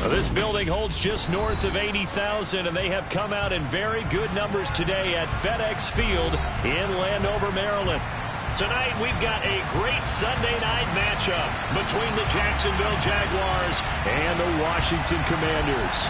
This building holds just north of 80,000, and they have come out in very good numbers today at FedEx Field in Landover, Maryland. Tonight, we've got a great Sunday night matchup between the Jacksonville Jaguars and the Washington Commanders.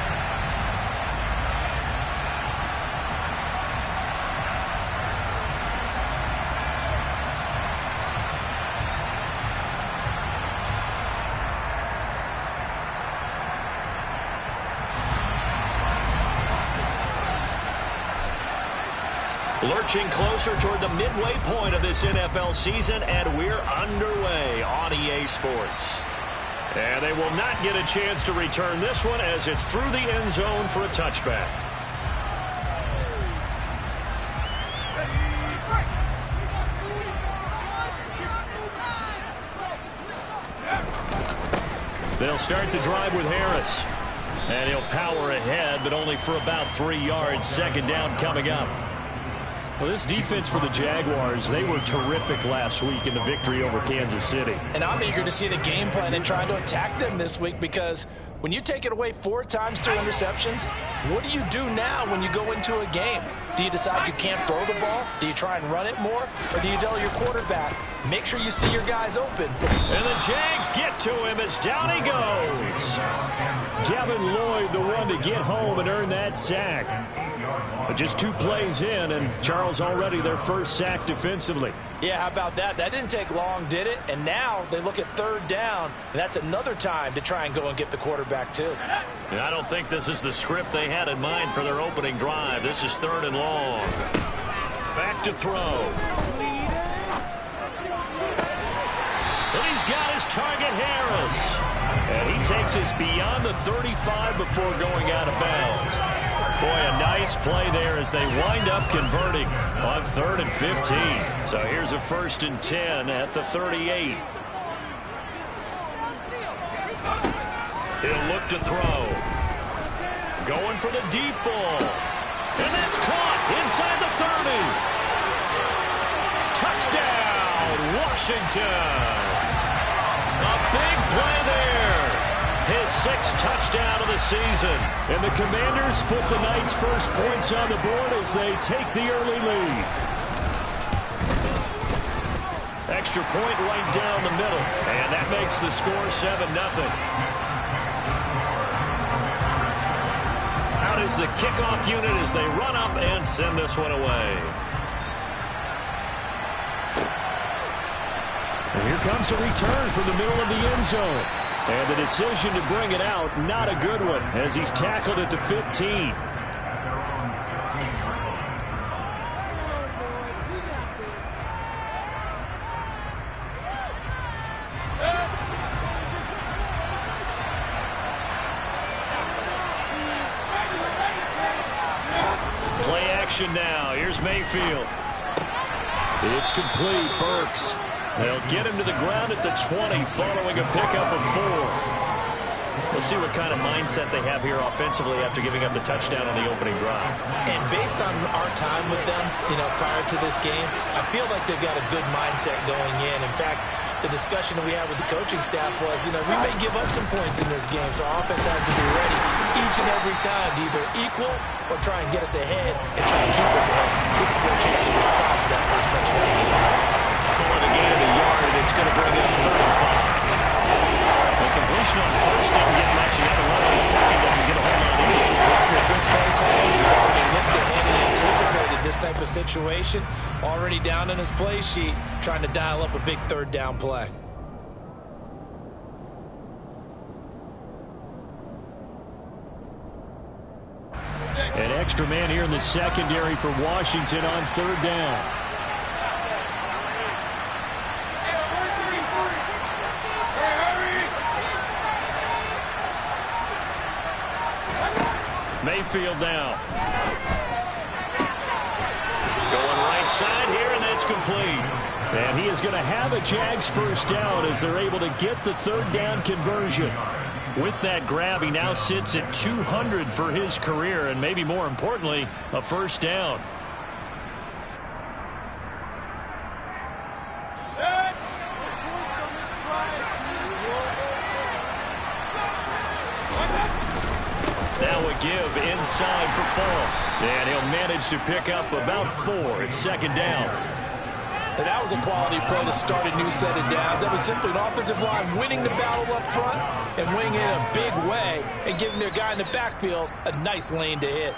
Lurching closer toward the midway point of this NFL season, and we're underway on EA Sports. And they will not get a chance to return this one as it's through the end zone for a touchback. They'll start the drive with Harris. And he'll power ahead, but only for about 3 yards. Second down coming up. Well, this defense for the Jaguars, they were terrific last week in the victory over Kansas City. And I'm eager to see the game plan and try to attack them this week, because when you take it away 4 times through interceptions, what do you do now when you go into a game? Do you decide you can't throw the ball? Do you try and run it more? Or do you tell your quarterback, make sure you see your guys open? And the Jags get to him as down he goes. Devin Lloyd, the one to get home and earn that sack. But just 2 plays in, and Charles already their first sack defensively. Yeah, how about that? That didn't take long, did it? And now they look at 3rd down, and that's another time to try and go and get the quarterback too. And I don't think this is the script they had in mind for their opening drive. This is 3rd and long. Back to throw. And he's got his target, Harris. And he takes us beyond the 35 before going out of bounds. Boy, a nice play there as they wind up converting on 3rd and 15. So here's a 1st and 10 at the 38. He'll look to throw. Going for the deep ball. And that's caught inside the 30. Touchdown, Washington. A big play there. His 6th touchdown of the season. And the Commanders put the night's first points on the board as they take the early lead. Extra point right down the middle. And that makes the score 7-0. Out is the kickoff unit as they run up and send this one away. And here comes a return from the middle of the end zone. And the decision to bring it out, not a good one, as he's tackled at the 15. Play action now. Here's Mayfield. It's complete. Burks. They'll get him to the ground at the 20 following a pickup of 4. We'll see what kind of mindset they have here offensively after giving up the touchdown on the opening drive. And based on our time with them, prior to this game, I feel like they've got a good mindset going in. In fact, the discussion that we had with the coaching staff was, we may give up some points in this game, so our offense has to be ready each and every time to either equal or try and get us ahead and try and keep us ahead. This is their chance to respond to that first touchdown game. Calling a gain of a yard, and it's going to bring up 3rd and 5. The completion on 1st didn't get much, and the one on 2nd doesn't get a whole lot either. After a good play call, you already looked ahead and anticipated this type of situation. Already down in his play sheet, trying to dial up a big 3rd down play. An extra man here in the secondary for Washington on 3rd down. Mayfield now. Going right side here, and that's complete. And he is going to have a Jags 1st down as they're able to get the 3rd down conversion. With that grab, he now sits at 200 for his career, and maybe more importantly, a 1st down. give inside for Fall. And he'll manage to pick up about 4. It's second down. And that was a quality play to start a new set of downs. That was simply an offensive line winning the battle up front and winning it in a big way and giving their guy in the backfield a nice lane to hit.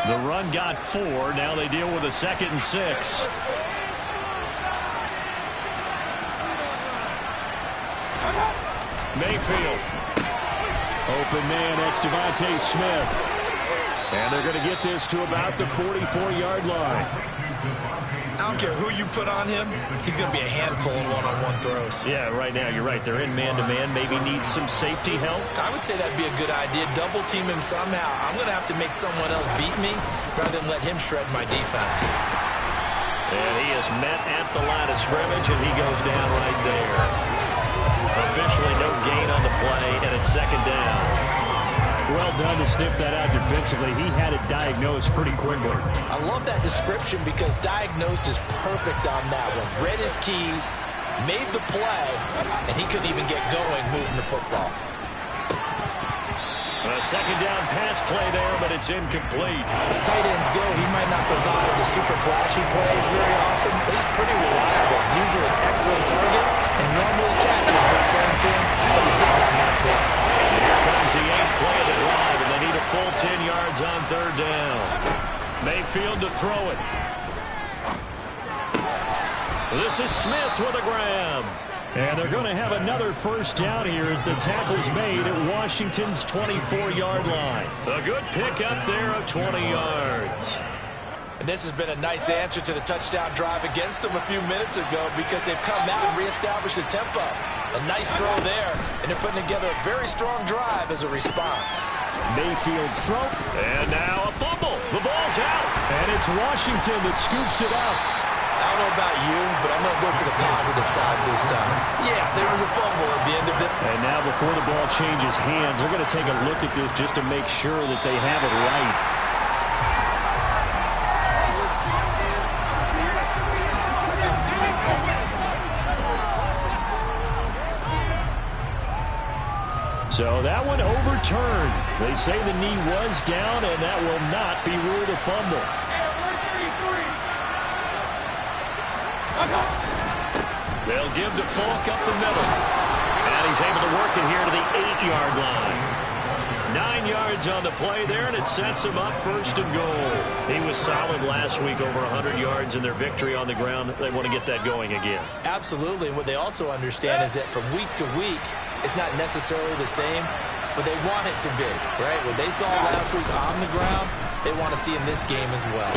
The run got 4. Now they deal with a 2nd and 6. Mayfield. Open man, that's Devontae Smith. And they're going to get this to about the 44-yard line. I don't care who you put on him, he's going to be a handful in one-on-one throws. Yeah, right now, you're right. They're in man-to-man. Maybe needs some safety help. I would say that'd be a good idea. Double team him somehow. I'm going to have to make someone else beat me rather than let him shred my defense. And he is met at the line of scrimmage, and he goes down right there. Officially no gain on the play, and it's second down. Well done to sniff that out defensively. He had it diagnosed pretty quickly. I love that description because diagnosed is perfect on that one. Read his keys, made the play, and he couldn't even get going moving the football. A second down pass play there, but it's incomplete. As tight ends go, he might not provide the super flashy plays very often, but he's pretty reliable. Usually an excellent target and normally catches what's thrown to him, but he didn't on that play. Here comes the 8th play of the drive, and they need a full 10 yards on 3rd down. Mayfield to throw it. This is Smith with a grab. And they're going to have another first down here as the tackle's made at Washington's 24-yard line. A good pickup there of 20 yards. And this has been a nice answer to the touchdown drive against them a few minutes ago because they've come out and reestablished the tempo. A nice throw there, and they're putting together a very strong drive as a response. Mayfield's throw. And now a fumble. The ball's out. And it's Washington that scoops it up. I don't know about you, but I'm going to go to the positive side this time. Yeah, there was a fumble at the end of it. And now before the ball changes hands, they're going to take a look at this just to make sure that they have it right. So that one overturned. They say the knee was down, and that will not be ruled a fumble. They'll give to Falk up the middle. And he's able to work it here to the 8-yard line. 9 yards on the play there, and it sets him up 1st and goal. He was solid last week, over 100 yards in their victory on the ground. They want to get that going again. Absolutely. What they also understand is that from week to week, it's not necessarily the same, but they want it to be, right? What they saw last week on the ground, they want to see in this game as well.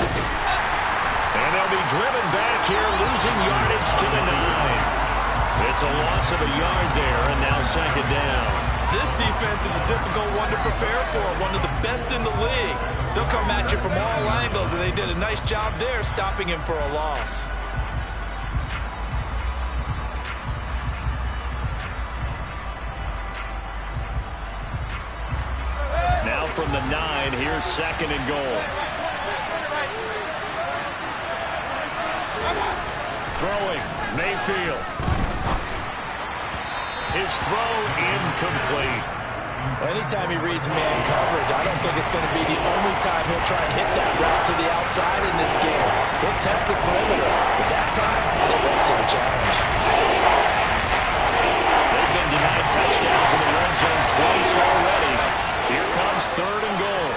And they'll be driven back here, losing yardage to the 9. It's a loss of a yard there, and now second down. This defense is a difficult one to prepare for, one of the best in the league. They'll come at you from all angles, and they did a nice job there stopping him for a loss. Now from the 9, here's 2nd and goal. Throwing, Mayfield. His throw incomplete. Anytime he reads man coverage, I don't think it's going to be the only time he'll try and hit that route to the outside in this game. He'll test the perimeter, but that time, they went to the challenge. They've been denied touchdowns in the red zone twice already. Here comes 3rd and goal.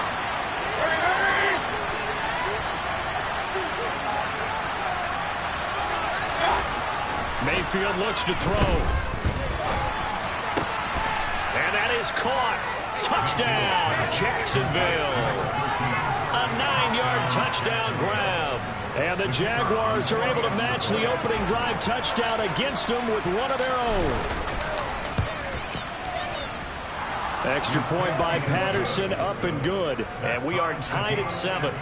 Mayfield looks to throw. And that is caught. Touchdown, Jacksonville. A 9-yard touchdown grab. And the Jaguars are able to match the opening drive touchdown against them with one of their own. Extra point by Patterson, up and good. And we are tied at 7.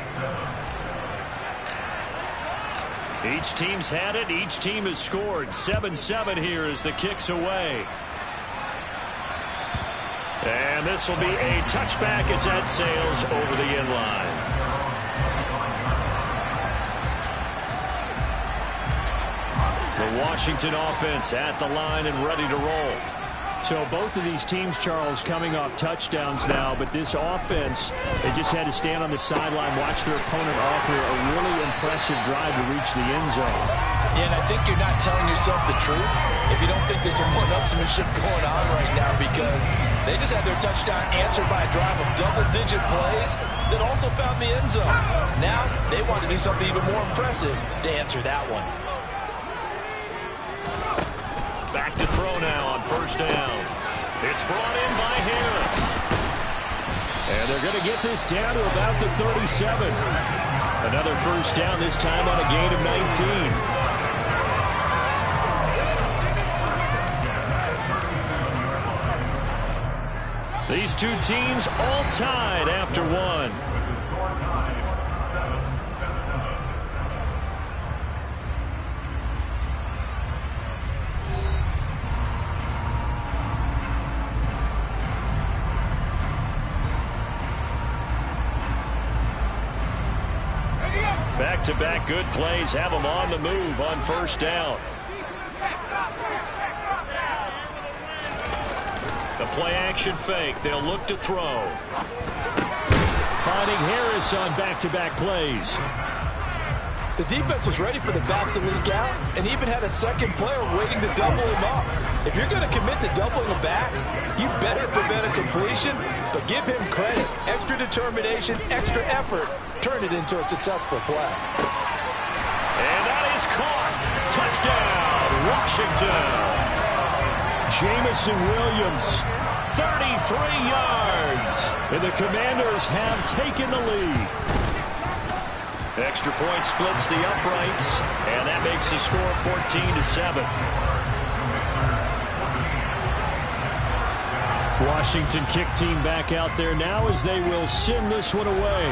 Each team's had it. Each team has scored. 7-7 here as the kick's away. And this will be a touchback as that sails over the end line. The Washington offense at the line and ready to roll. So both of these teams, Charles, coming off touchdowns now, but this offense, they just had to stand on the sideline, watch their opponent offer a really impressive drive to reach the end zone. Yeah, and I think you're not telling yourself the truth if you don't think there's some one-upsmanship going on right now, because they just had their touchdown answered by a drive of double-digit plays that also found the end zone. Now they want to do something even more impressive to answer that one. Back to throw now on first down. It's brought in by Harris. And they're going to get this down to about the 37. Another first down, this time on a gain of 19. These two teams all tied after one. Back-to-back good plays have them on the move on first down. The play-action fake. They'll look to throw. Finding Harris on back-to-back plays. The defense was ready for the back to leak out and even had a second player waiting to double him up. If you're going to commit to doubling a back, you better prevent a completion, but give him credit. Extra determination, extra effort, turn it into a successful play. And that is caught. Touchdown, Washington. Jamison Williams, 33 yards. And the Commanders have taken the lead. Extra point splits the uprights, and that makes the score 14-7. Washington kick team back out there now as they will send this one away.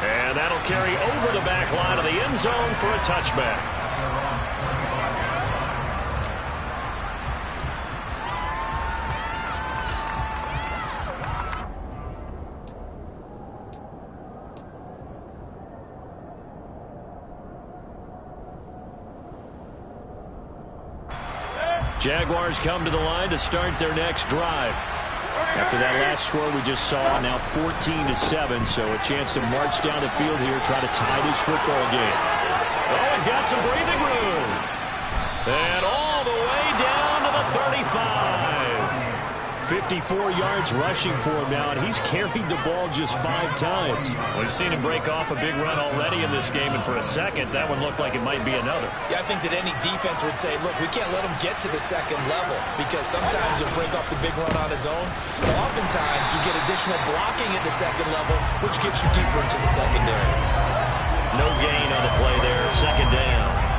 And that'll carry over the back line of the end zone for a touchback. Jaguars come to the line to start their next drive. After that last score we just saw, now 14-7, so a chance to march down the field here, try to tie this football game. Oh, he's got some breathing room. And all the way down to the 35. 54 yards rushing for him now, and he's carried the ball just 5 times. We've seen him break off a big run already in this game, and for a second, that one looked like it might be another. Yeah, I think that any defense would say, look, we can't let him get to the second level, because sometimes he'll break off the big run on his own. But oftentimes, you get additional blocking at the second level, which gets you deeper into the secondary. No gain on the play there, second down.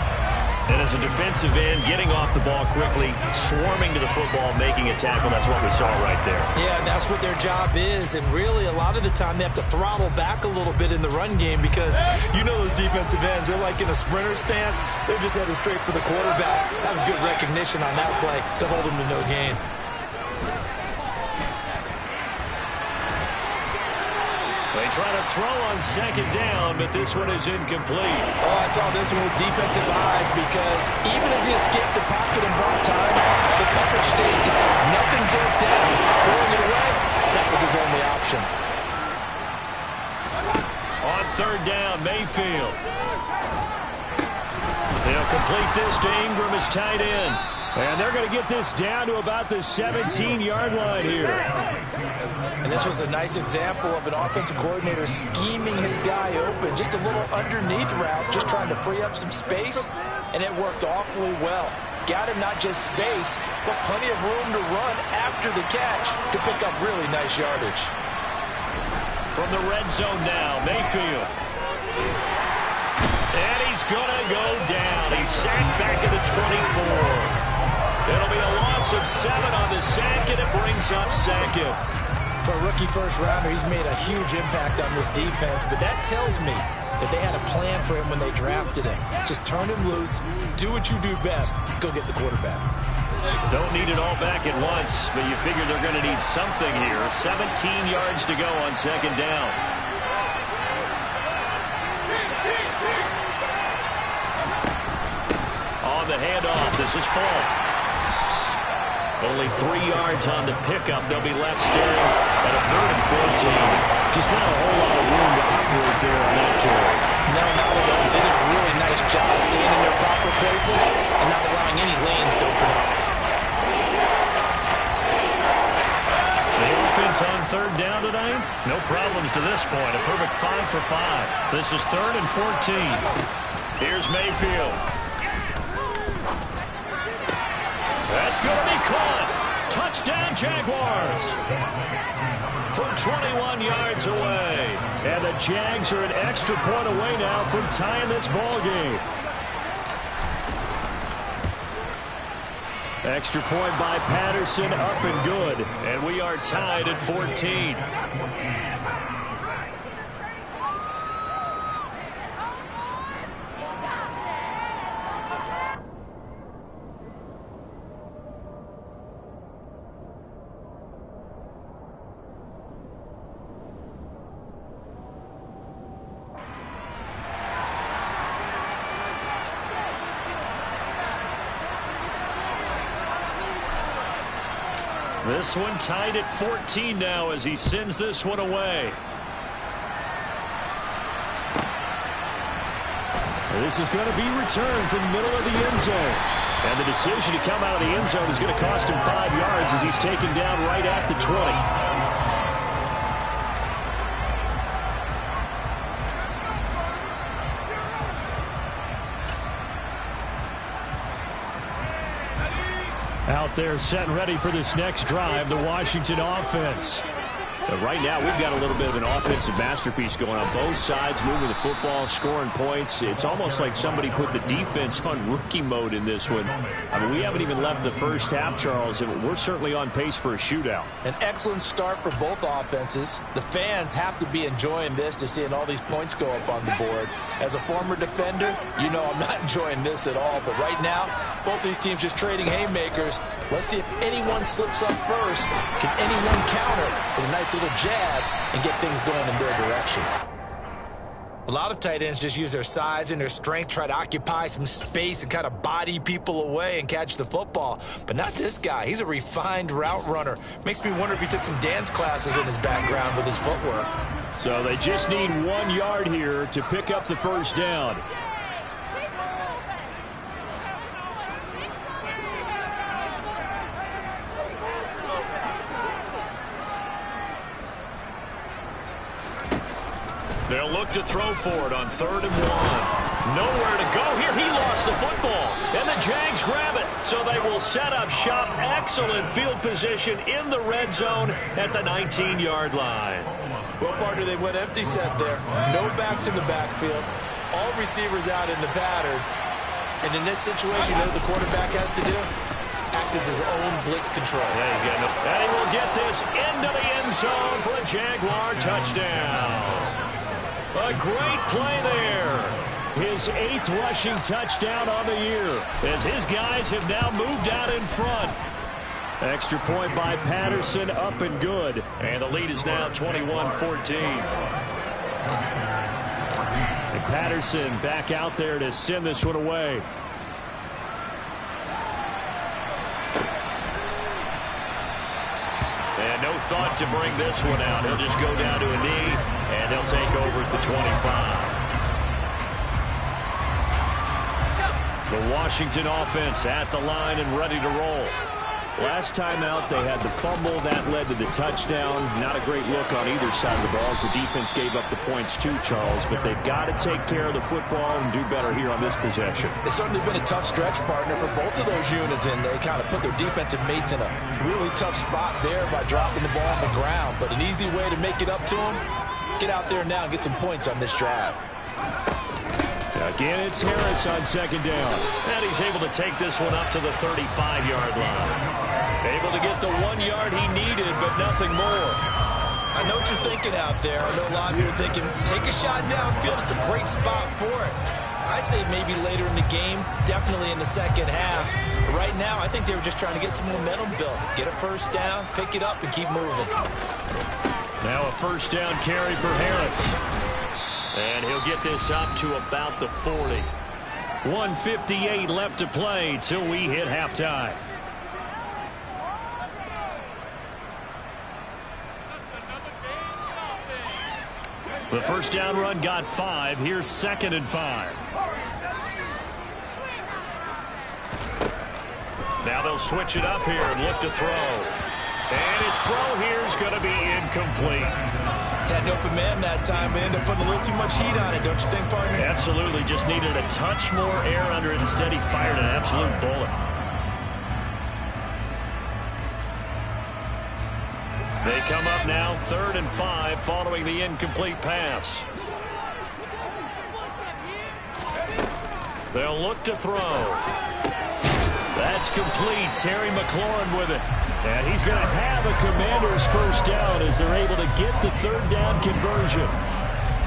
And as a defensive end, getting off the ball quickly, swarming to the football, making a tackle, that's what we saw right there. Yeah, and that's what their job is. And really, a lot of the time, they have to throttle back a little bit in the run game because you know those defensive ends, they're like in a sprinter stance. They're just headed straight for the quarterback. That was good recognition on that play to hold him to no gain. They try to throw on second down, but this one is incomplete. Oh, I saw this one with defensive eyes because even as he escaped the pocket and bought time, the coverage stayed tight. Nothing broke down. Throwing it away, that was his only option. On third down, Mayfield. They'll complete this to Ingram as tight end. And they're going to get this down to about the 17-yard line here. And this was a nice example of an offensive coordinator scheming his guy open. Just a little underneath route, just trying to free up some space. And it worked awfully well. Got him not just space, but plenty of room to run after the catch to pick up really nice yardage. From the red zone now, Mayfield. And he's going to go down. He's sacked back at the 24. It'll be a loss of 7 on the sack, and it brings up Sackett. For a rookie first-rounder, he's made a huge impact on this defense, but that tells me that they had a plan for him when they drafted him. Just turn him loose, do what you do best, go get the quarterback. Don't need it all back at once, but you figure they're going to need something here. 17 yards to go on second down. On the handoff, this is Fall. Only 3 yards on the pickup. They'll be left staring at a 3rd and 14. Just not a whole lot of room to operate there on that carry. No, not at all. They did a really nice job staying in their proper places and not allowing any lanes to open up. The offense on 3rd down tonight? No problems to this point. A perfect 5 for 5. This is 3rd and 14. Here's Mayfield. That's going to be caught. Touchdown, Jaguars. From 21 yards away. And the Jags are an extra point away now from tying this ball game. Extra point by Patterson, up and good. And we are tied at 14. This one tied at 14 now as he sends this one away. This is going to be returned from the middle of the end zone. And the decision to come out of the end zone is going to cost him 5 yards as he's taken down right at the 20. Out there set and ready for this next drive, the Washington offense. But right now, we've got a little bit of an offensive masterpiece going on both sides, moving the football, scoring points. It's almost like somebody put the defense on rookie mode in this one. I mean, we haven't even left the first half, Charles, and we're certainly on pace for a shootout. An excellent start for both offenses. The fans have to be enjoying this to seeing all these points go up on the board. As a former defender, you know I'm not enjoying this at all. But right now, both these teams just trading haymakers. Let's see if anyone slips up first. Can anyone counter with a nice little jab and get things going in their direction? A lot of tight ends just use their size and their strength, try to occupy some space and kind of body people away and catch the football. But not this guy. He's a refined route runner. Makes me wonder if he took some dance classes in his background with his footwork. So they just need 1 yard here to pick up the first down. They'll look to throw for it on 3rd and 1. Nowhere to go here. He lost the football. And the Jags grab it. So they will set up shop. Excellent field position in the red zone at the 19-yard line. Well, partner, they went empty set there. No backs in the backfield. All receivers out in the pattern. And in this situation, you know what the quarterback has to do? Act as his own blitz control. Yeah, he's got no. And he will get this into the end zone for a Jaguar touchdown. A great play there. His 8th rushing touchdown on the year as his guys have now moved out in front. Extra point by Patterson, up and good. And the lead is now 21-14. And Patterson back out there to send this one away. And no thought to bring this one out. He'll just go down to a knee, and they'll take over at the 25. The Washington offense at the line and ready to roll. Last time out, they had the fumble. That led to the touchdown. Not a great look on either side of the ball as the defense gave up the points too, Charles. But they've got to take care of the football and do better here on this possession. It's certainly been a tough stretch, partner, for both of those units, and they kind of put their defensive mates in a really tough spot there by dropping the ball on the ground. But an easy way to make it up to them, get out there now and get some points on this drive. Again, it's Harris on 2nd down. And he's able to take this one up to the 35-yard line. Able to get the 1 yard he needed, but nothing more. I know what you're thinking out there. I know a lot of you are thinking, take a shot downfield. It's a great spot for it. I'd say maybe later in the game, definitely in the second half. But right now, I think they were just trying to get some momentum built. Get a first down, pick it up, and keep moving. Now a first down carry for Harris. And he'll get this up to about the 40. 1:58 left to play till we hit halftime. The first down run got 5. Here's 2nd and 5. Now they'll switch it up here and look to throw. And his throw here is going to be incomplete. Had an open man that time, but ended up putting a little too much heat on it, don't you think, partner? Absolutely. Just needed a touch more air under it. Instead, he fired an absolute bullet. They come up now 3rd and 5 following the incomplete pass. They'll look to throw. That's complete. Terry McLaurin with it. And he's going to have a Commanders first down as they're able to get the 3rd down conversion.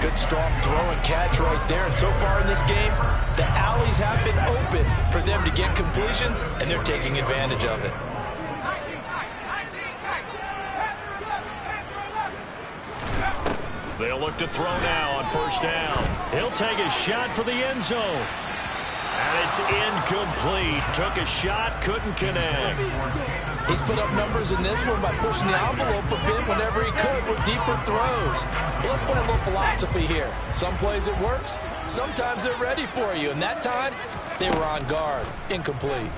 Good strong throw and catch right there. And so far in this game, the alleys have been open for them to get completions, and they're taking advantage of it. They'll look to throw now on first down. He'll take a shot for the end zone. And it's incomplete. Took a shot, couldn't connect. He's put up numbers in this one by pushing the envelope a bit whenever he could with deeper throws. But let's play a little philosophy here. Some plays it works. Sometimes they're ready for you. And that time, they were on guard. Incomplete.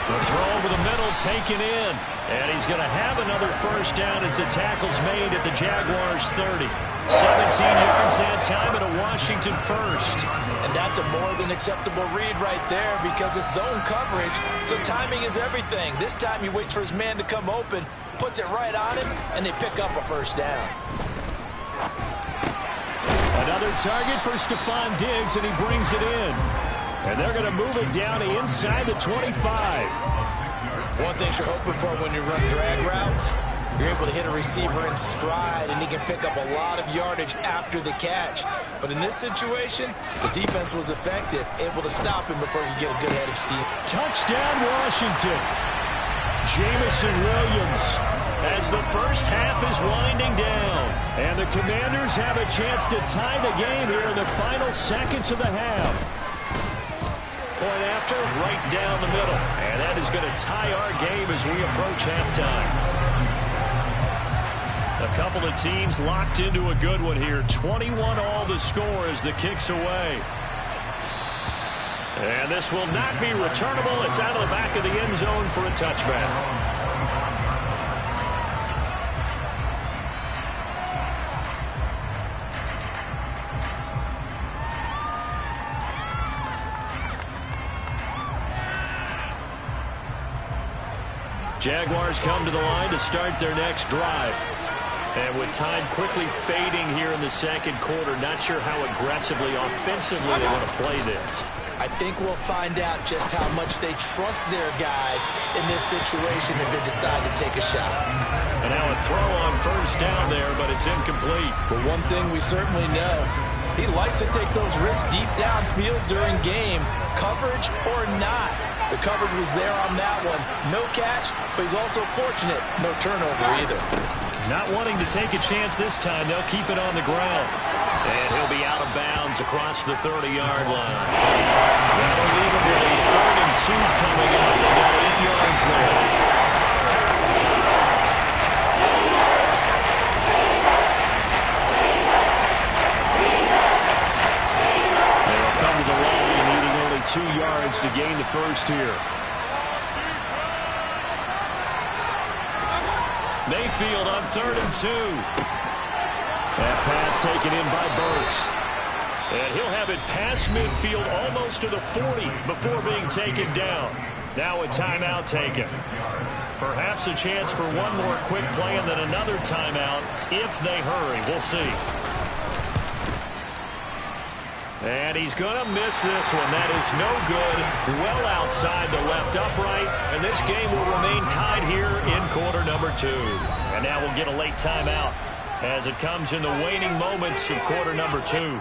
The throw over the middle taken in. And he's going to have another first down as the tackle's made at the Jaguars 30. 17 yards that time and a Washington first. And that's a more than acceptable read right there because it's zone coverage, so timing is everything. This time he waits for his man to come open, puts it right on him, and they pick up a first down. Another target for Stephon Diggs, and he brings it in. And they're going to move it down to inside the 25. One thing you're hoping for when you run drag routes, you're able to hit a receiver in stride, and he can pick up a lot of yardage after the catch. But in this situation, the defense was effective, able to stop him before he could get a good head of steam. Touchdown, Washington. Jamison Williams as the first half is winding down. And the Commanders have a chance to tie the game here in the final seconds of the half. Point after, right down the middle. And that is going to tie our game as we approach halftime. A couple of teams locked into a good one here. 21-all the score as the kick's away. And this will not be returnable. It's out of the back of the end zone for a touchback. Jaguars come to the line to start their next drive. And with time quickly fading here in the second quarter, not sure how aggressively, offensively they want to play this. I think we'll find out just how much they trust their guys in this situation if they decide to take a shot. And now a throw on first down there, but it's incomplete. But one thing we certainly know, he likes to take those risks deep downfield during games, coverage or not. The coverage was there on that one. No catch, but he's also fortunate. No turnover either. Not wanting to take a chance this time, they'll keep it on the ground. And he'll be out of bounds across the 30-yard line. That'll leave him with a 3rd and 2 coming up. They got 8 yards there. They'll come to the line, needing only 2 yards to gain the first here. Mayfield on 3rd and 2. That pass taken in by Burks. And he'll have it past midfield almost to the 40 before being taken down. Now a timeout taken. Perhaps a chance for one more quick play and then another timeout if they hurry. We'll see. And he's going to miss this one. That is no good. Well outside the left upright. And this game will remain tied here in quarter number 2. And now we'll get a late timeout as it comes in the waning moments of quarter number 2.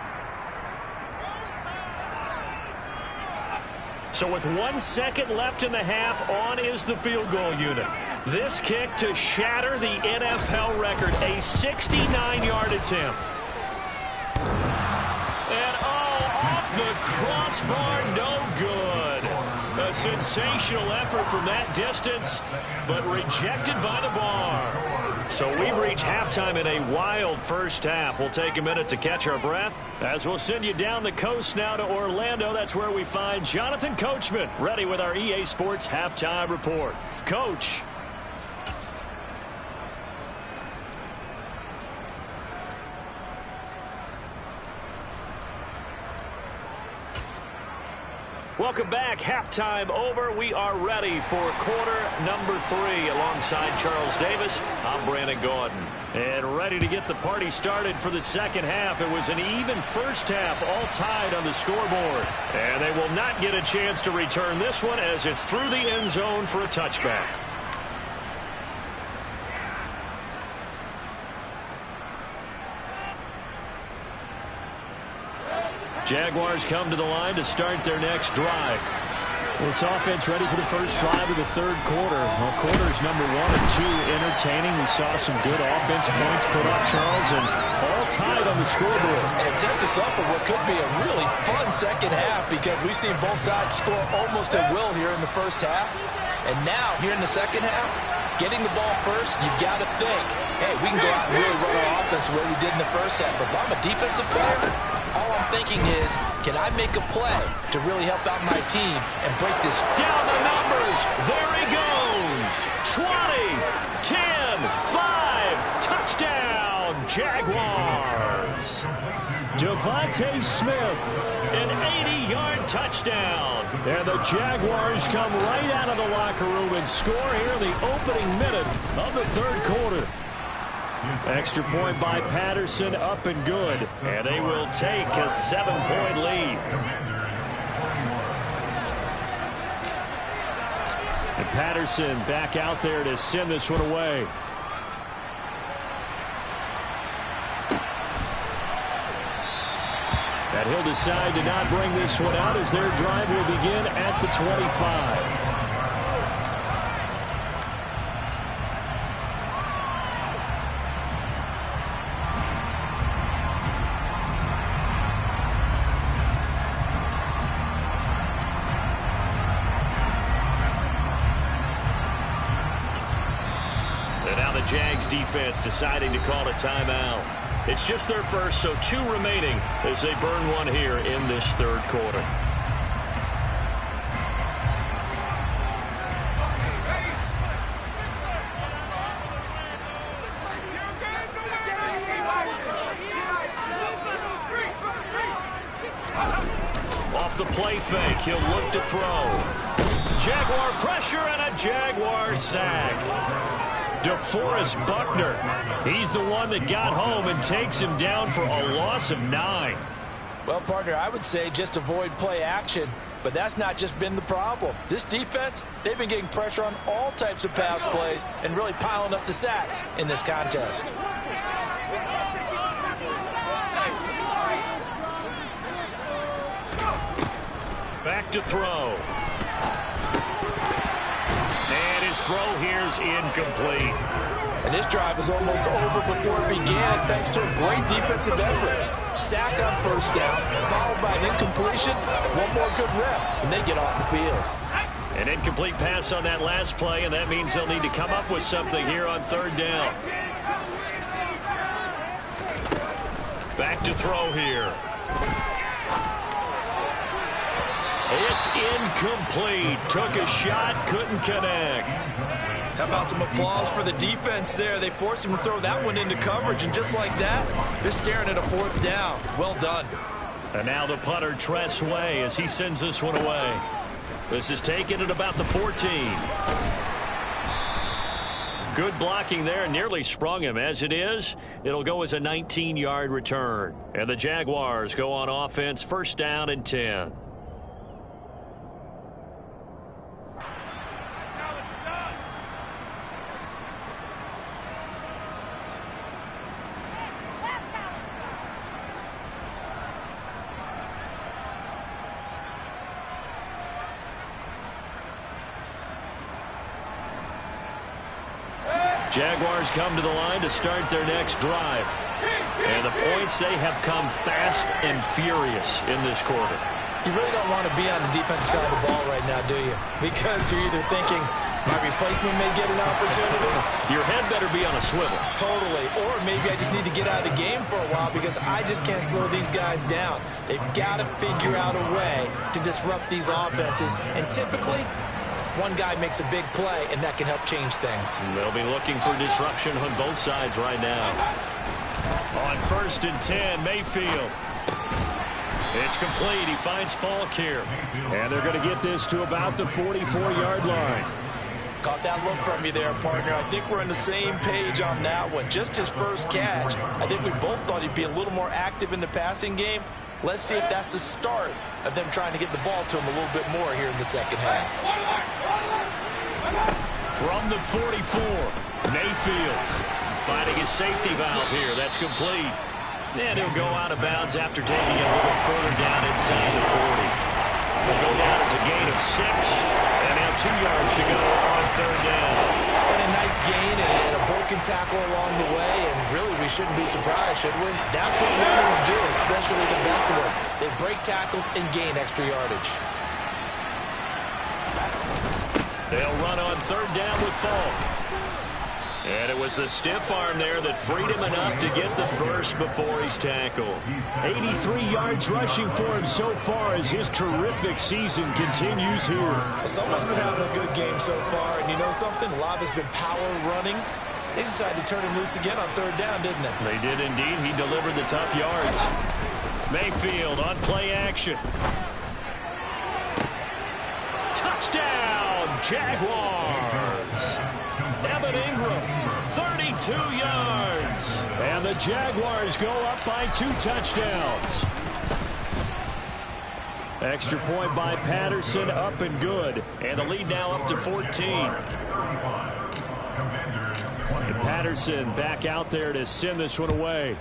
So with 1 second left in the half, on is the field goal unit. This kick to shatter the NFL record, a 69-yard attempt. And off the crossbar, no good. A sensational effort from that distance, but rejected by the bar. So we've reached halftime in a wild first half. We'll take a minute to catch our breath as we'll send you down the coast now to Orlando. That's where we find Jonathan Coachman ready with our EA Sports halftime report. Coach. Welcome back. Halftime over. We are ready for quarter number 3 alongside Charles Davis. I'm Brandon Gaudin. And ready to get the party started for the second half. It was an even first half, all tied on the scoreboard. And they will not get a chance to return this one as it's through the end zone for a touchback. Jaguars come to the line to start their next drive. This offense ready for the first drive of the third quarter. Well, quarters number 1 and 2 entertaining. We saw some good offense points put up, Charles, and all tied on the scoreboard. And it sets us up for what could be a really fun second half because we've seen both sides score almost at will here in the first half. And now, here in the second half, getting the ball first, you've got to think, hey, we can go out and really run our offense the way we did in the first half. But if I'm a defensive player, all I'm thinking is, can I make a play to really help out my team and break this down the numbers? There he goes. 20, 10, 5, touchdown, Jaguars. Devontae Smith, an 80-yard touchdown. And the Jaguars come right out of the locker room and score here in the opening minute of the third quarter. Extra point by Patterson, up and good. And they will take a 7-point lead. And Patterson back out there to send this one away. And he'll decide to not bring this one out as their drive will begin at the 25. Jags defense deciding to call a timeout. It's just their first, so 2 remaining as they burn one here in this third quarter. Off the play fake, he'll look to throw. Jaguar pressure and a Jaguar sack. DeForest Buckner, he's the one that got home and takes him down for a loss of 9. Well, partner, I would say just avoid play action, but that's not just been the problem. This defense, they've been getting pressure on all types of pass plays and really piling up the sacks in this contest. Back to throw. His throw here's incomplete. And this drive is almost over before it began thanks to a great defensive effort. Sack on first down, followed by an incompletion. One more good rep, and they get off the field. An incomplete pass on that last play, and that means they'll need to come up with something here on third down. Back to throw here. It's incomplete. Took a shot, couldn't connect. How about some applause for the defense there? They forced him to throw that one into coverage, and just like that, they're staring at a fourth down. Well done. And now the punter, Tress Way, as he sends this one away. This is taken at about the 14. Good blocking there, nearly sprung him. As it is, it'll go as a 19-yard return. And the Jaguars go on offense, first down and 10. Jaguars come to the line to start their next drive. And the points, they have come fast and furious in this quarter. You really don't want to be on the defensive side of the ball right now, do you? Because you're either thinking, My replacement may get an opportunity. Your head better be on a swivel. Totally. Or maybe I just need to get out of the game for a while because I just can't slow these guys down. They've got to figure out a way to disrupt these offenses. And typically, one guy makes a big play, and that can help change things. They'll be looking for disruption on both sides right now. On 1st and 10, Mayfield. It's complete. He finds Falk here. And they're going to get this to about the 44-yard line. Caught that look from you there, partner. I think we're on the same page on that one. Just his first catch. I think we both thought he'd be a little more active in the passing game. Let's see if that's the start of them trying to get the ball to him a little bit more here in the second half. From the 44, Mayfield finding his safety valve here. That's complete. And he'll go out of bounds after taking it a little further down inside the 40. They'll go down as a gain of 6. And now 2 yards to go on 3rd down. And a nice gain and a broken tackle along the way. And really, we shouldn't be surprised, should we? That's what runners do, especially the best ones. They break tackles and gain extra yardage. They'll run on 3rd down with Falk. And it was the stiff arm there that freed him enough to get the first before he's tackled. 83 yards rushing for him so far as his terrific season continues here. Someone's been having a good game so far, and you know something? A lot has been power running. They decided to turn him loose again on 3rd down, didn't they? They did indeed. He delivered the tough yards. Mayfield on play action. Touchdown, Jaguars. Evan Ingram, 32 yards. And the Jaguars go up by 2 touchdowns. Extra point by Patterson, up and good. And the lead now up to 14. And Patterson back out there to send this one away.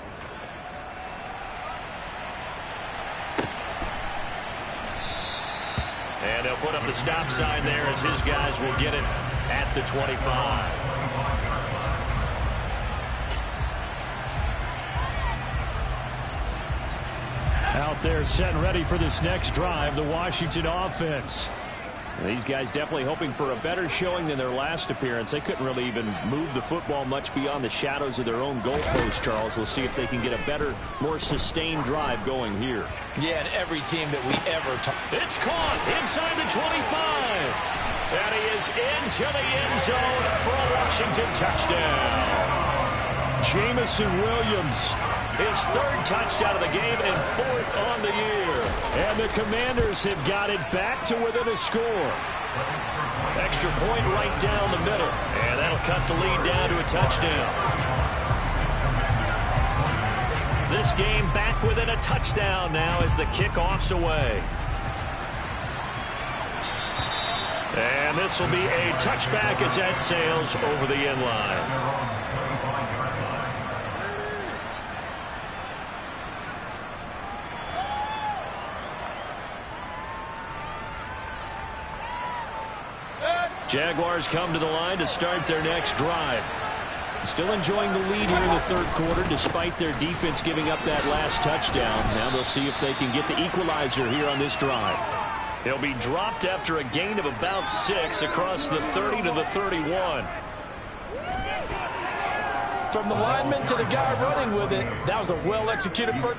And they'll put up the stop sign there as his guys will get it at the 25. Out there set and ready for this next drive, the Washington offense. These guys definitely hoping for a better showing than their last appearance. They couldn't really even move the football much beyond the shadows of their own goalpost, Charles. We'll see if they can get a better, more sustained drive going here. Yeah, and every team that we ever talk. It's caught inside the 25. And he is into the end zone for a Washington touchdown. Jamison Williams, his 3rd touchdown of the game and 4th on the year. And the Commanders have got it back to within a score. Extra point right down the middle. And that'll cut the lead down to a touchdown. This game back within a touchdown now as the kickoff's away. And this will be a touchback as that sails over the end line. Jaguars come to the line to start their next drive. Still enjoying the lead here in the 3rd quarter despite their defense giving up that last touchdown. Now they'll see if they can get the equalizer here on this drive. He'll be dropped after a gain of about 6 across the 30 to the 31. From the lineman to the guy running with it, that was a well-executed first.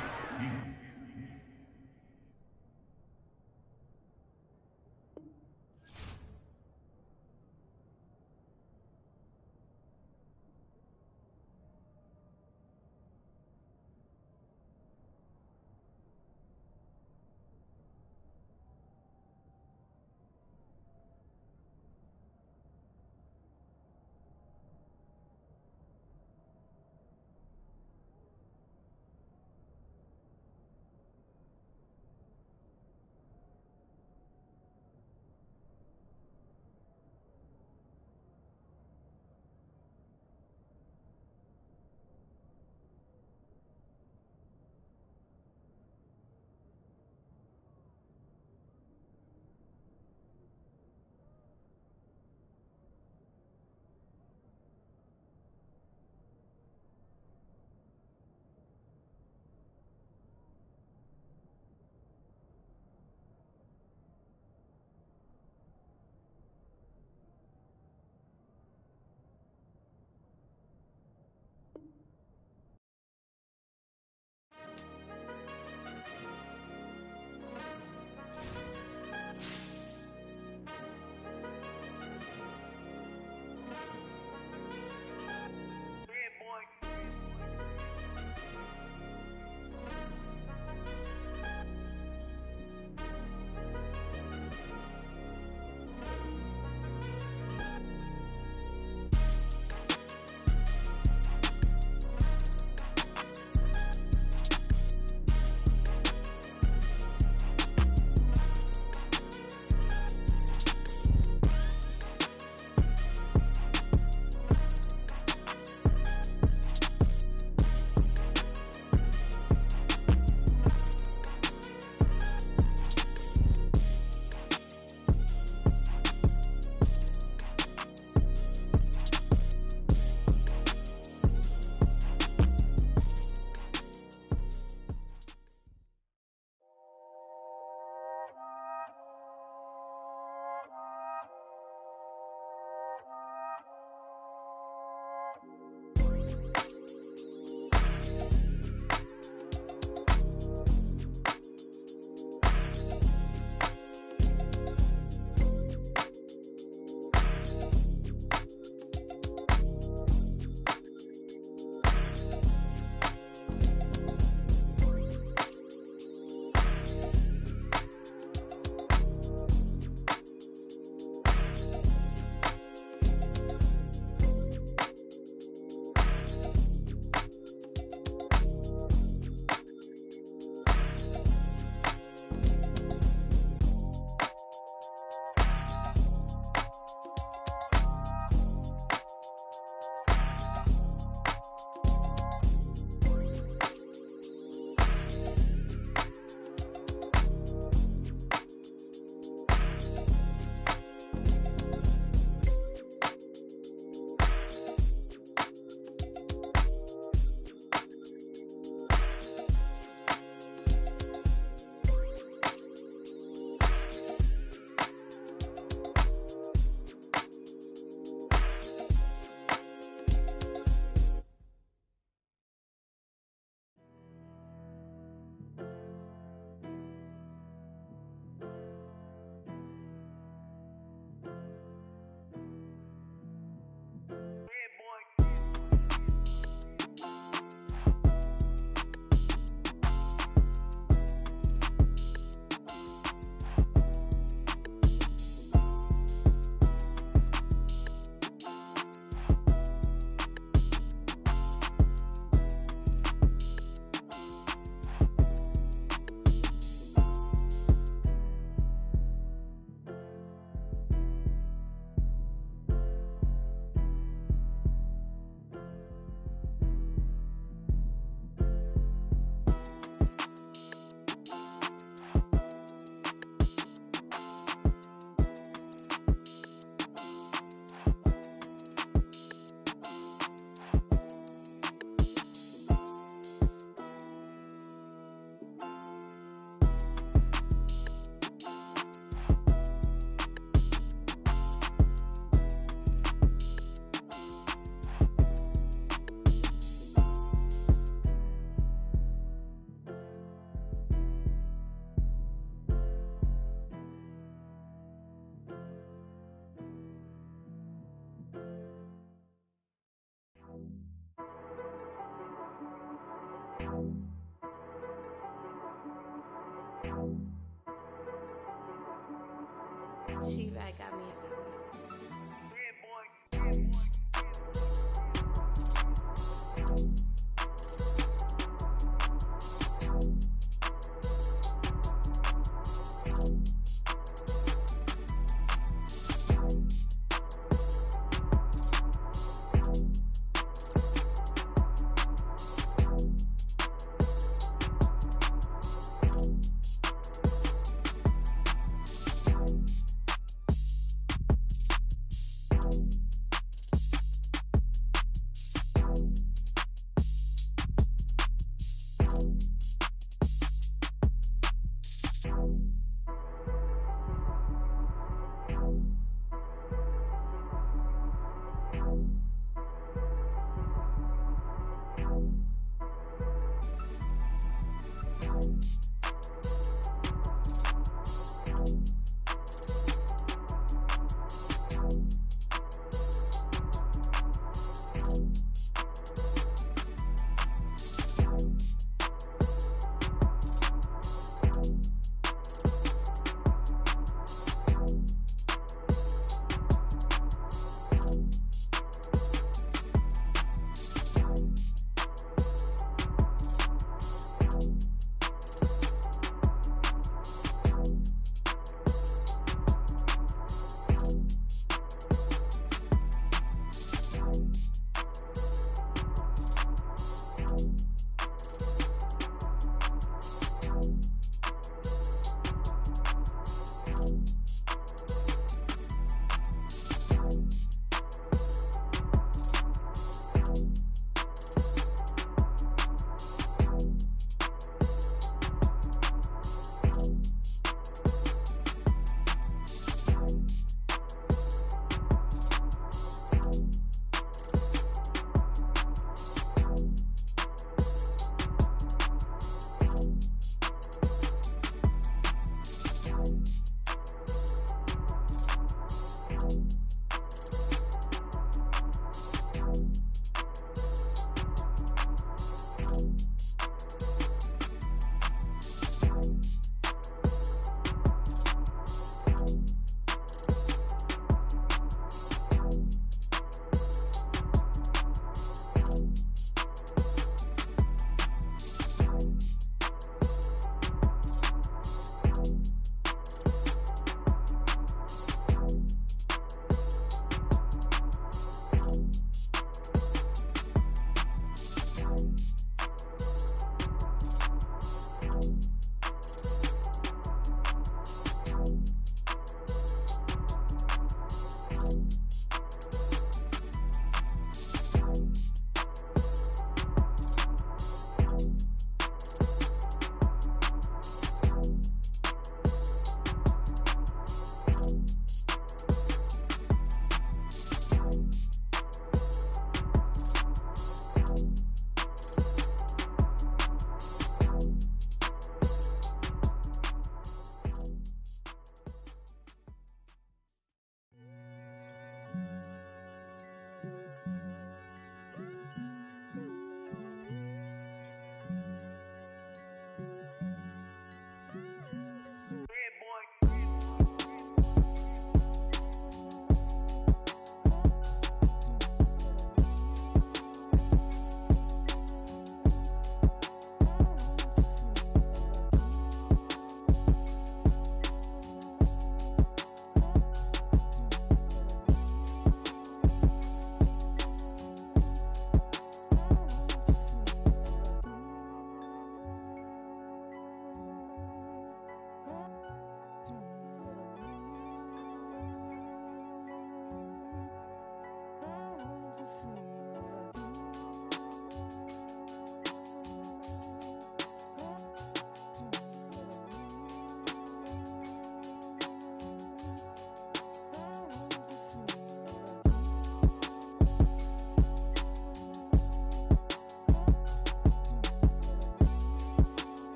She-Bag got me.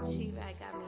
She-Bag got me.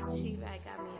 She-Rag got me.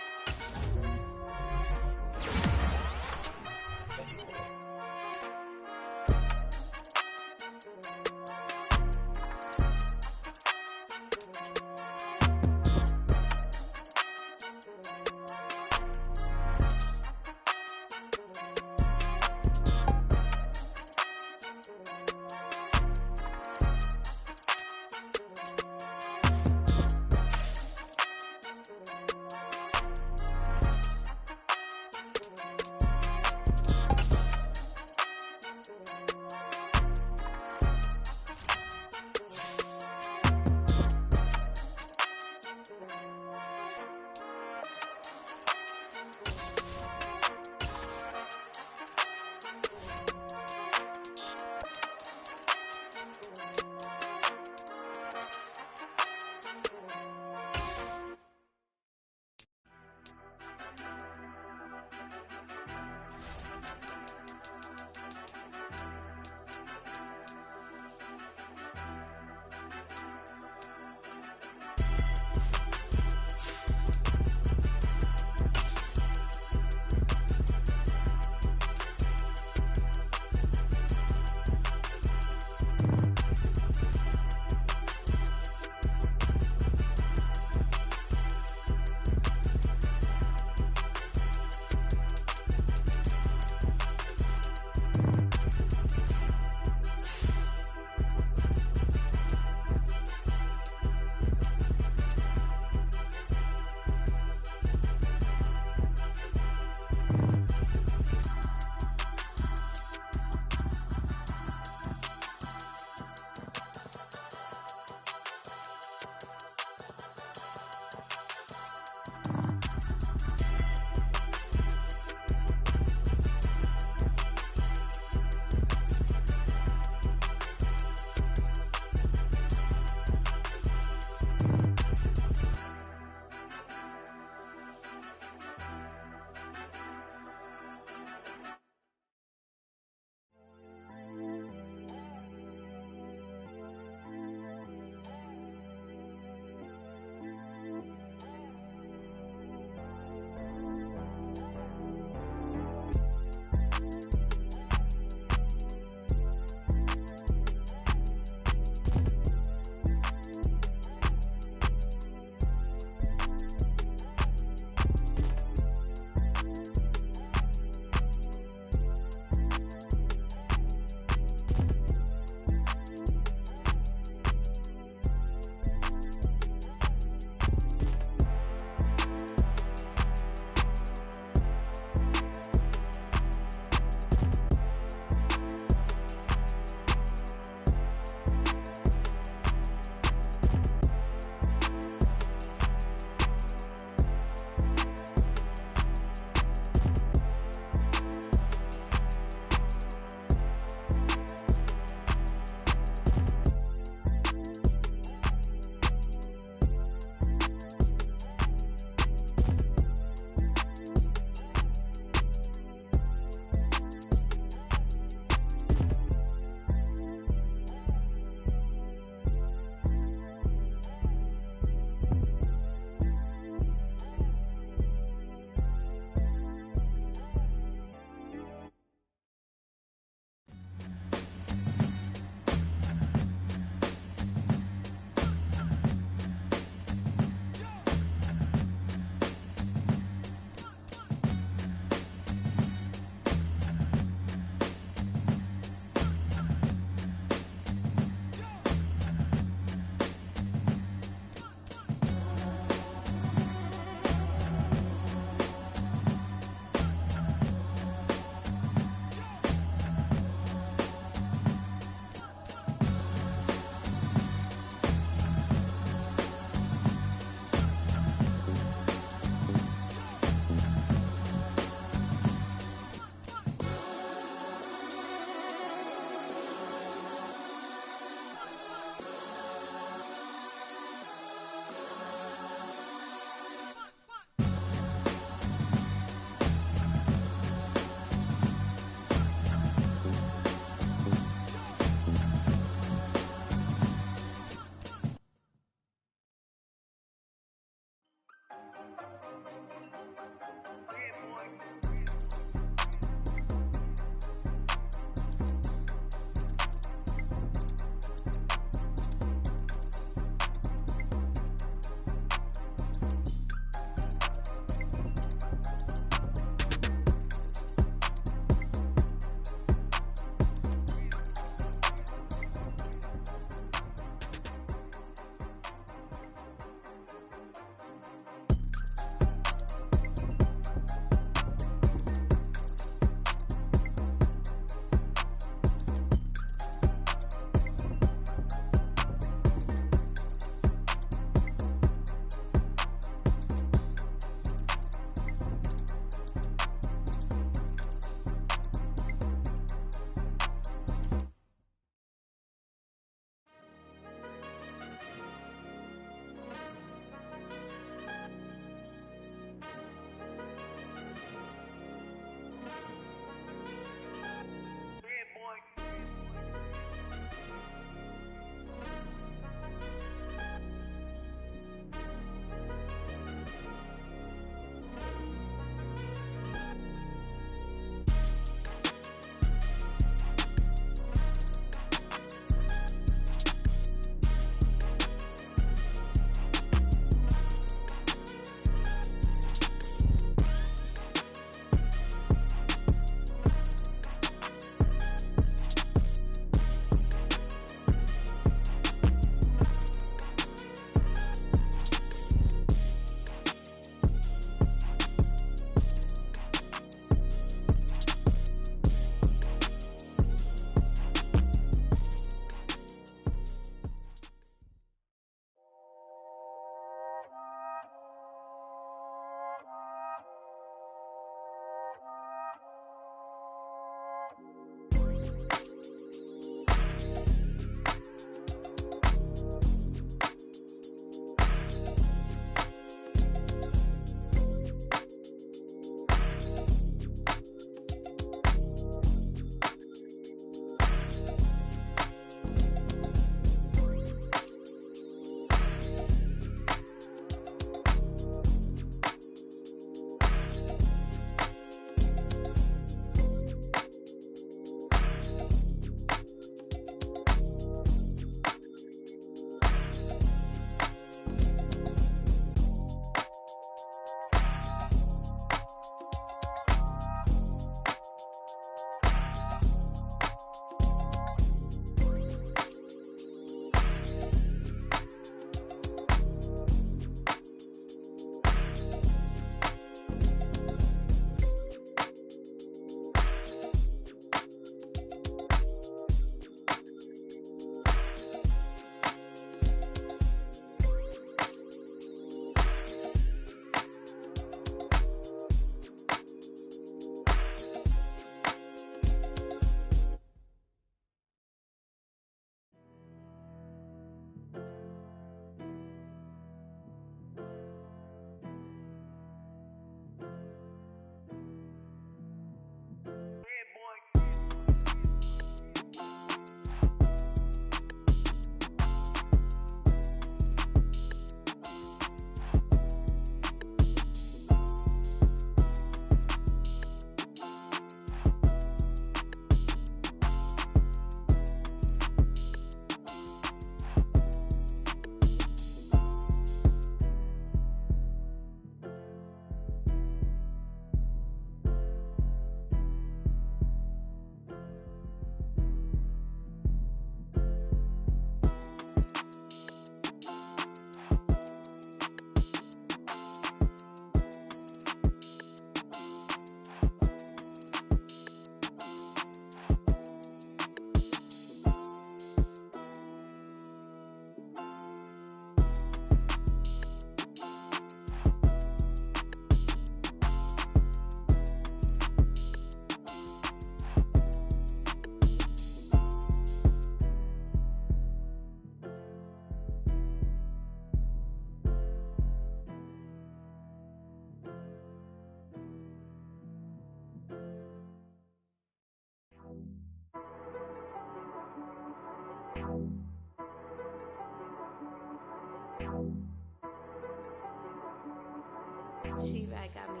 She that got me.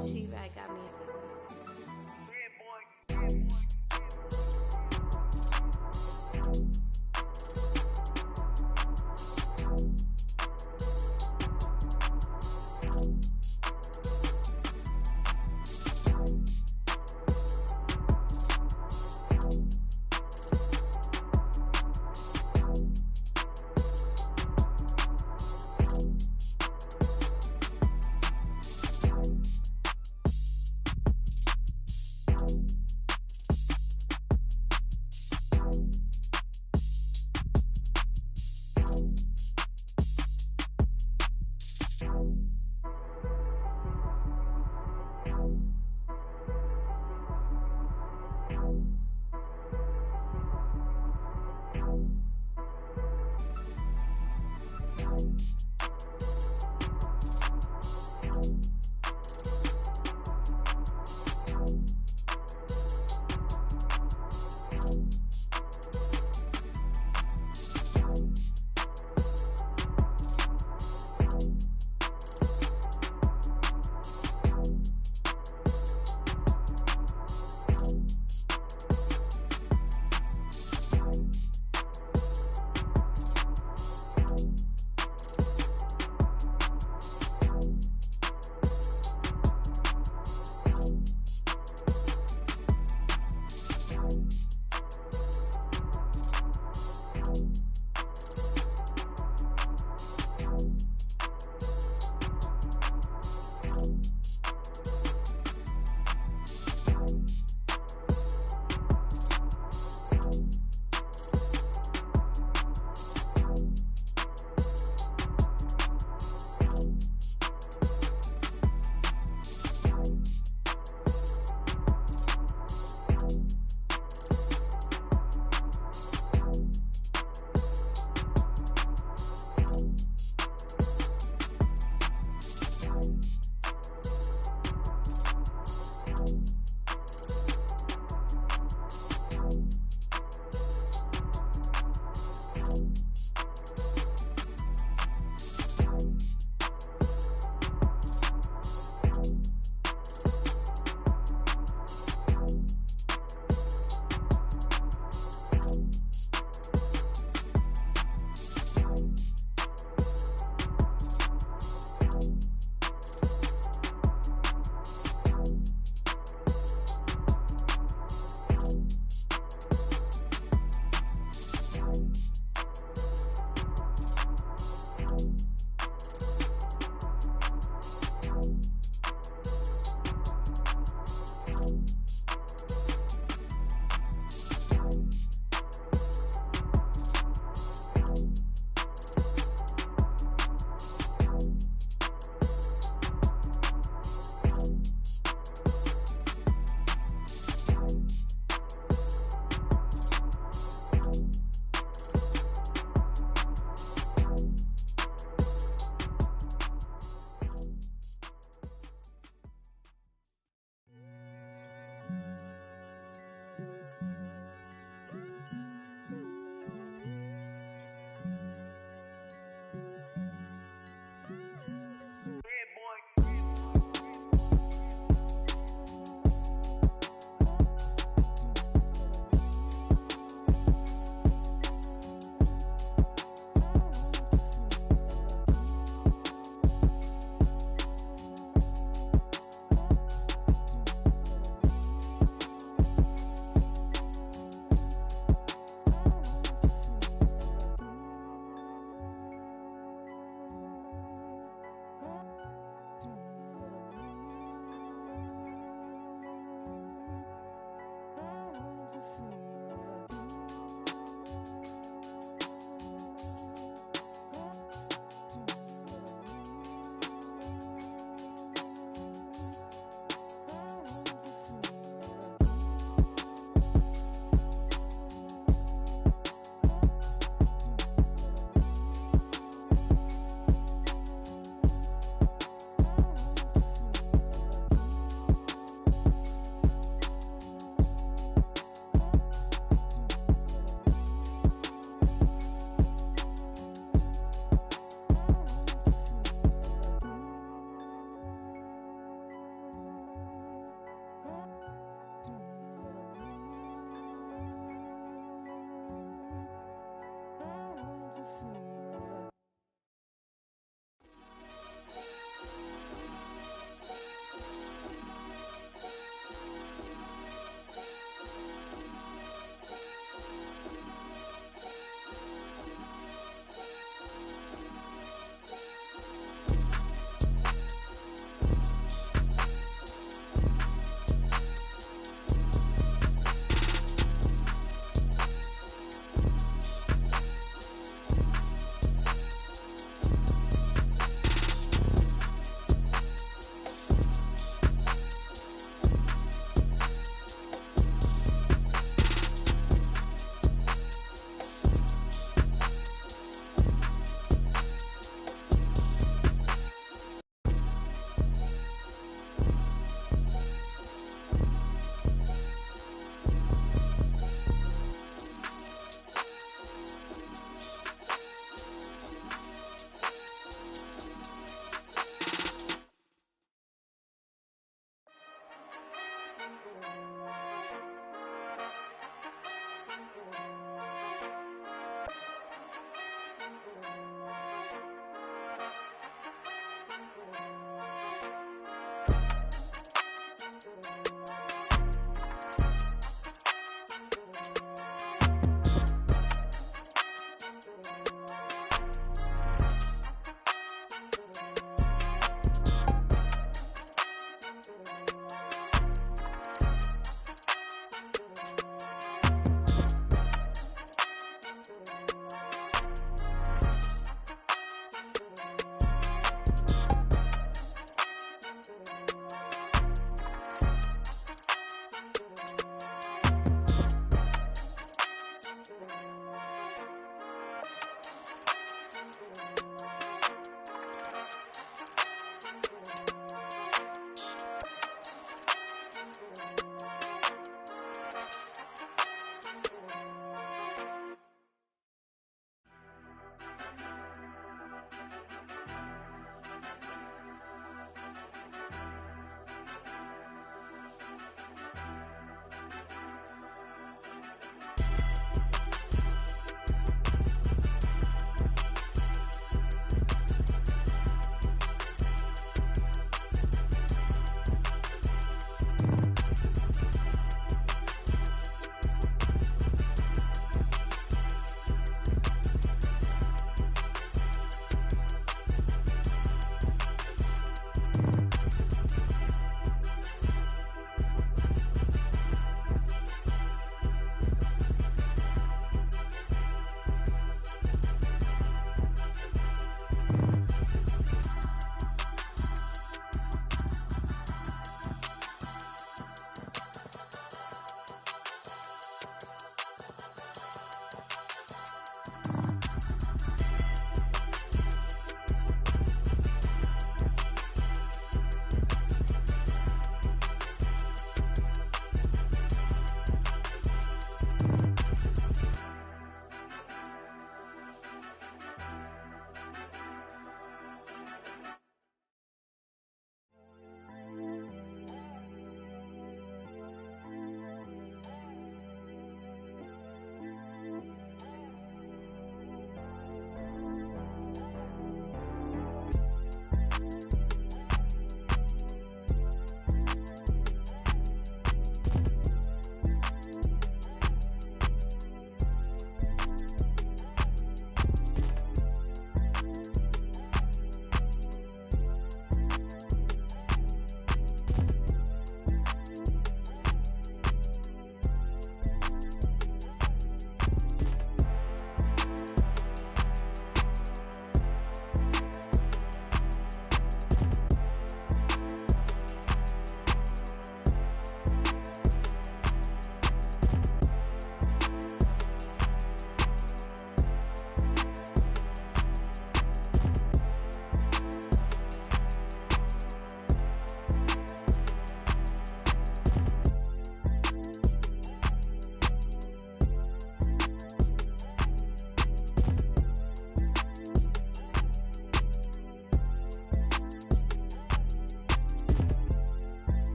She-Rag got me.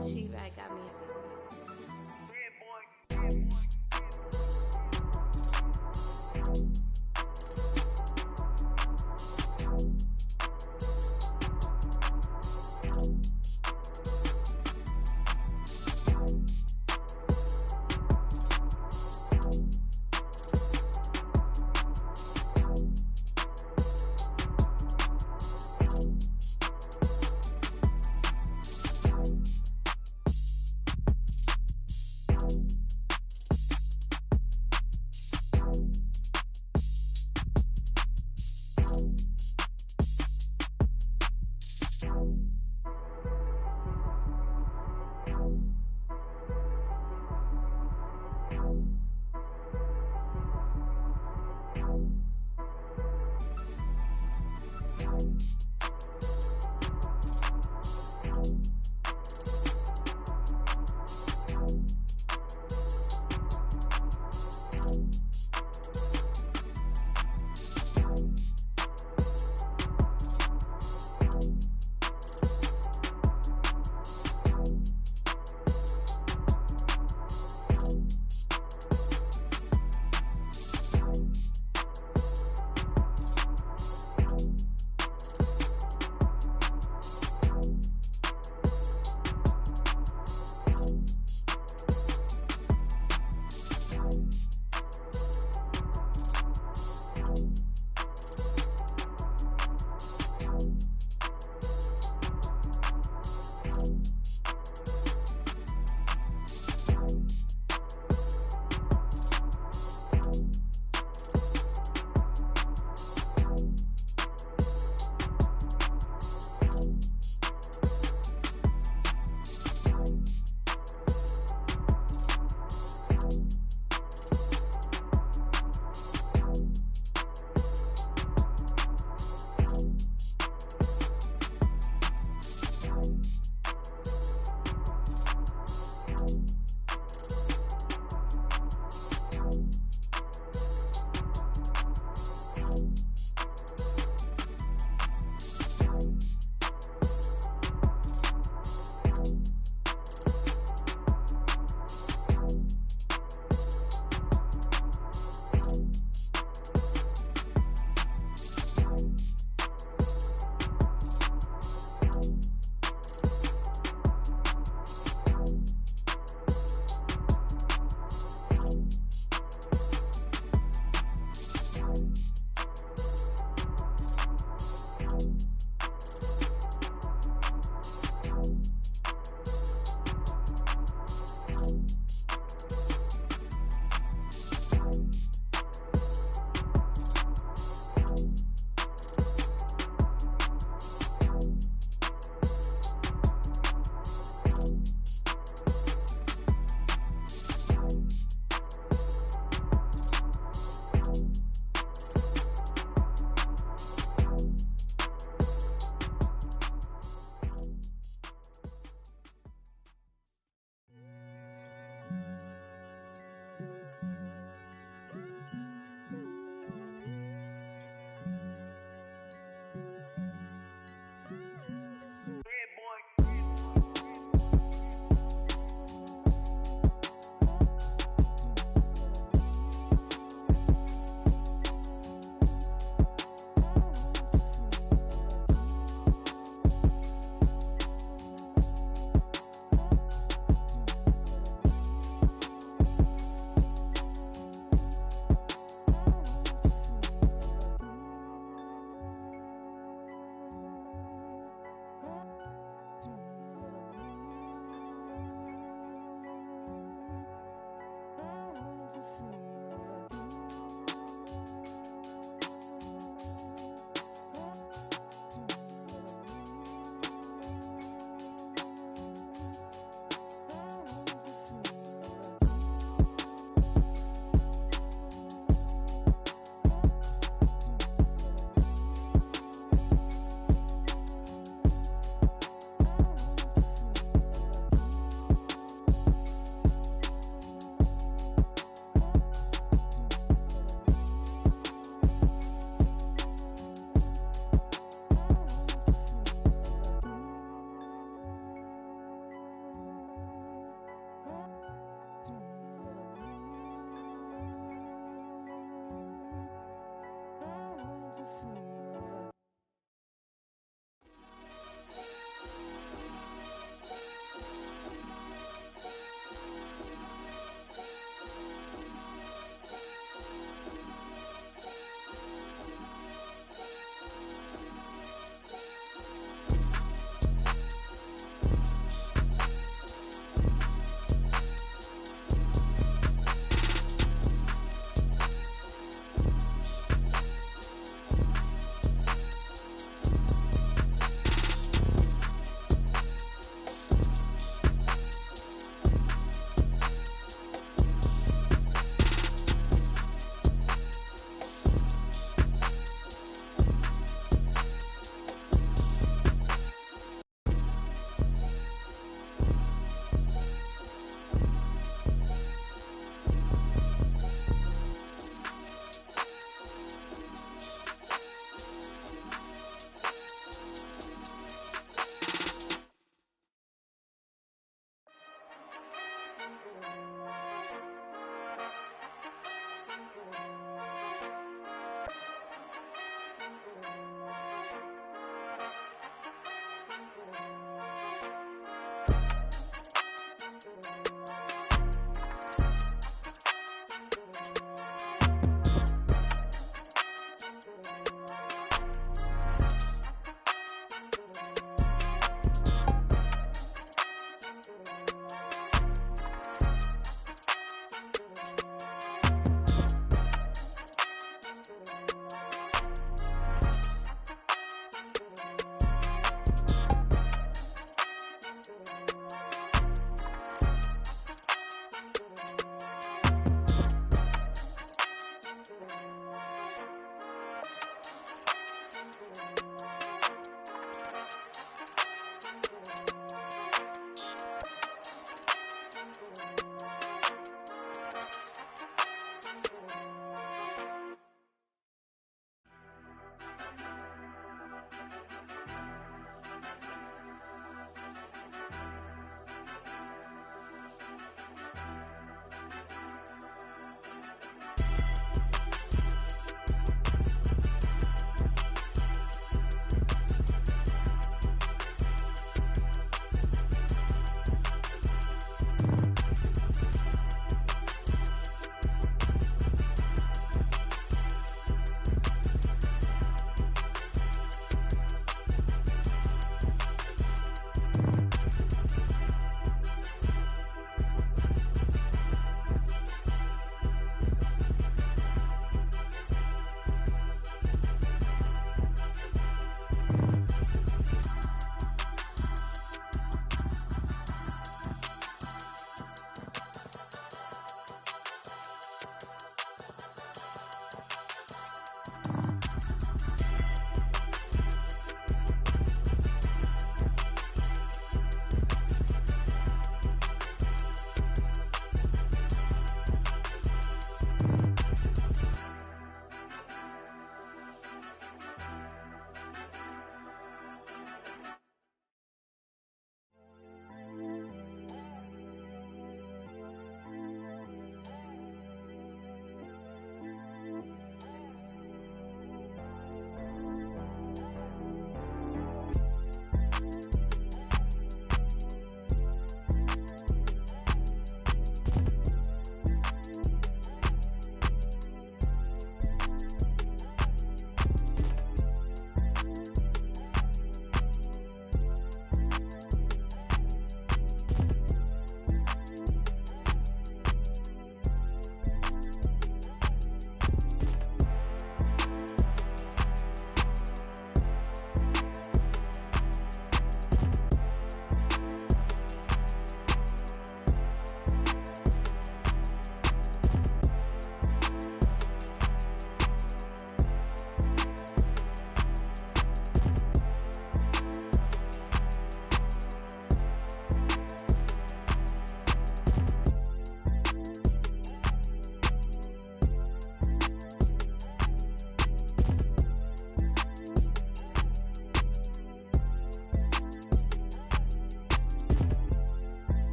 She-Rag got me.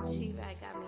She-Bag got me.